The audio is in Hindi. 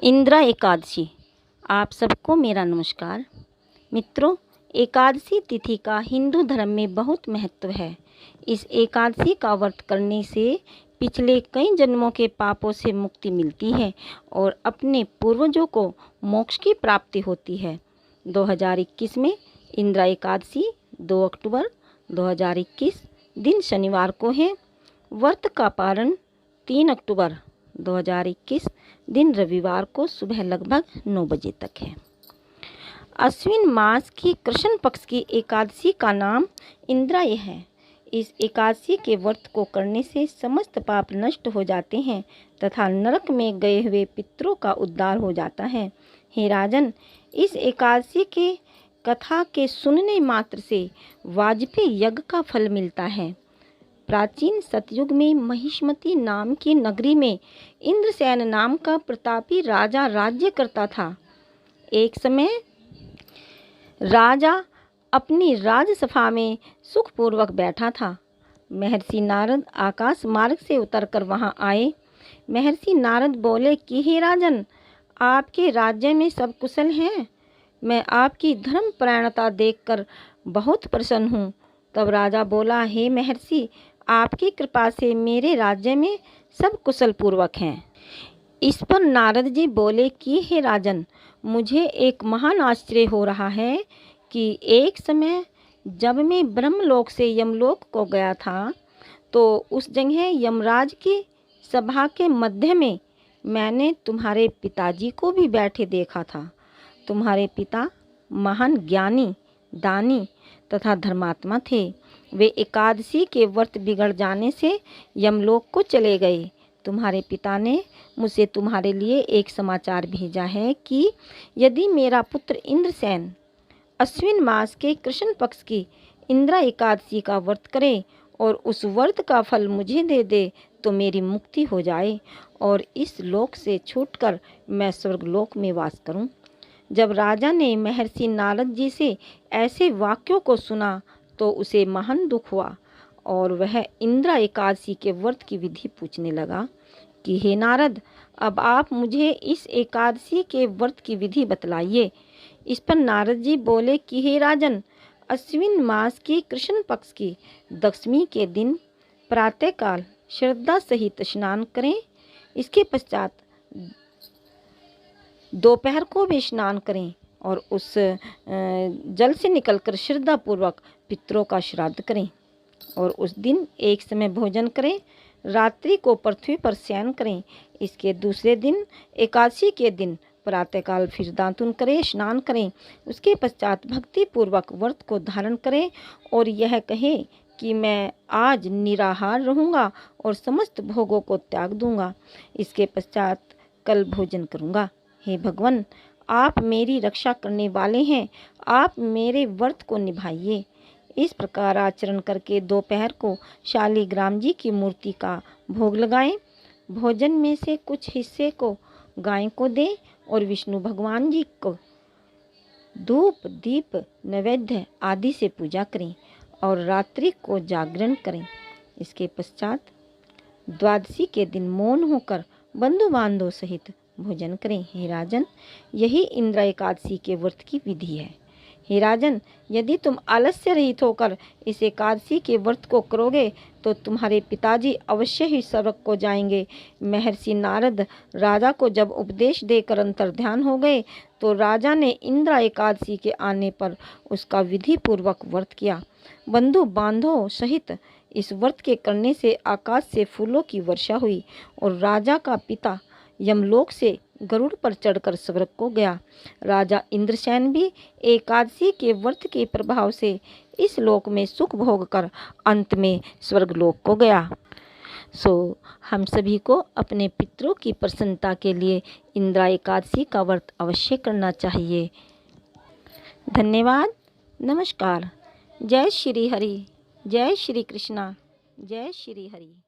इंदिरा एकादशी। आप सबको मेरा नमस्कार। मित्रों, एकादशी तिथि का हिंदू धर्म में बहुत महत्व है। इस एकादशी का व्रत करने से पिछले कई जन्मों के पापों से मुक्ति मिलती है और अपने पूर्वजों को मोक्ष की प्राप्ति होती है। 2021 में इंदिरा एकादशी 2 अक्टूबर 2021 दिन शनिवार को है। व्रत का पारण 3 अक्टूबर 2021 दिन रविवार को सुबह लगभग 9 बजे तक है। अश्विन मास की कृष्ण पक्ष की एकादशी का नाम इंदिरा है। इस एकादशी के व्रत को करने से समस्त पाप नष्ट हो जाते हैं तथा नरक में गए हुए पितरों का उद्धार हो जाता है। हे राजन, इस एकादशी के कथा के सुनने मात्र से वाजपेयी यज्ञ का फल मिलता है। प्राचीन सतयुग में महिष्मती नाम की नगरी में इंद्रसेन नाम का प्रतापी राजा राज्य करता था। एक समय राजा अपनी राजसभा में सुखपूर्वक बैठा था। महर्षि नारद आकाश मार्ग से उतरकर वहां आए। महर्षि नारद बोले कि हे राजन, आपके राज्य में सब कुशल हैं। मैं आपकी धर्मपरायणता देखकर बहुत प्रसन्न हूँ। तब राजा बोला, हे महर्षि, आपकी कृपा से मेरे राज्य में सब कुशल पूर्वक हैं। इस पर नारद जी बोले कि हे राजन, मुझे एक महान आश्चर्य हो रहा है कि एक समय जब मैं ब्रह्मलोक से यमलोक को गया था तो उस जगह यमराज की सभा के मध्य में मैंने तुम्हारे पिताजी को भी बैठे देखा था। तुम्हारे पिता महान ज्ञानी, दानी तथा धर्मात्मा थे। वे एकादशी के व्रत बिगड़ जाने से यमलोक को चले गए। तुम्हारे पिता ने मुझसे तुम्हारे लिए एक समाचार भेजा है कि यदि मेरा पुत्र इंद्रसेन अश्विन मास के कृष्ण पक्ष की इंदिरा एकादशी का व्रत करे और उस व्रत का फल मुझे दे दे तो मेरी मुक्ति हो जाए और इस लोक से छूटकर मैं स्वर्गलोक में वास करूं। जब राजा ने महर्षि नारद जी से ऐसे वाक्यों को सुना तो उसे महान दुख हुआ और वह इंदिरा एकादशी के व्रत की विधि पूछने लगा कि हे नारद, अब आप मुझे इस एकादशी के व्रत की विधि बतलाइए। इस पर नारद जी बोले कि हे राजन, अश्विन मास की कृष्ण पक्ष की दशमी के दिन प्रातःकाल श्रद्धा सहित स्नान करें। इसके पश्चात दोपहर को भी स्नान करें और उस जल से निकलकर श्रद्धापूर्वक पितरों का श्राद्ध करें और उस दिन एक समय भोजन करें। रात्रि को पृथ्वी पर शयन करें। इसके दूसरे दिन एकादशी के दिन प्रातःकाल फिर दातुन करें, स्नान करें। उसके पश्चात भक्ति पूर्वक व्रत को धारण करें और यह कहें कि मैं आज निराहार रहूँगा और समस्त भोगों को त्याग दूंगा। इसके पश्चात कल भोजन करूँगा। हे भगवान, आप मेरी रक्षा करने वाले हैं, आप मेरे व्रत को निभाइए। इस प्रकार आचरण करके दोपहर को शालिग्राम जी की मूर्ति का भोग लगाएं। भोजन में से कुछ हिस्से को गाय को दें और विष्णु भगवान जी को धूप, दीप, नैवेद्य आदि से पूजा करें और रात्रि को जागरण करें। इसके पश्चात द्वादशी के दिन मौन होकर बंधु बांधवों सहित भोजन करें। हे राजन, यही इंदिरा एकादशी के व्रत की विधि है। हे राजन, यदि तुम आलस्य रहित होकर इस एकादशी के व्रत को करोगे तो तुम्हारे पिताजी अवश्य ही स्वर्ग को जाएंगे। महर्षि नारद राजा को जब उपदेश देकर अंतर्ध्यान हो गए तो राजा ने इंदिरा एकादशी के आने पर उसका विधि पूर्वक व्रत किया। बंधु बांधवों सहित इस व्रत के करने से आकाश से फूलों की वर्षा हुई और राजा का पिता यमलोक से गरुड़ पर चढ़कर स्वर्ग को गया। राजा इंद्रसेन भी एकादशी के व्रत के प्रभाव से इस लोक में सुख भोग कर अंत में स्वर्गलोक को गया। हम सभी को अपने पितरों की प्रसन्नता के लिए इंदिरा एकादशी का व्रत अवश्य करना चाहिए। धन्यवाद। नमस्कार। जय श्री हरि, जय श्री कृष्णा, जय श्री हरि।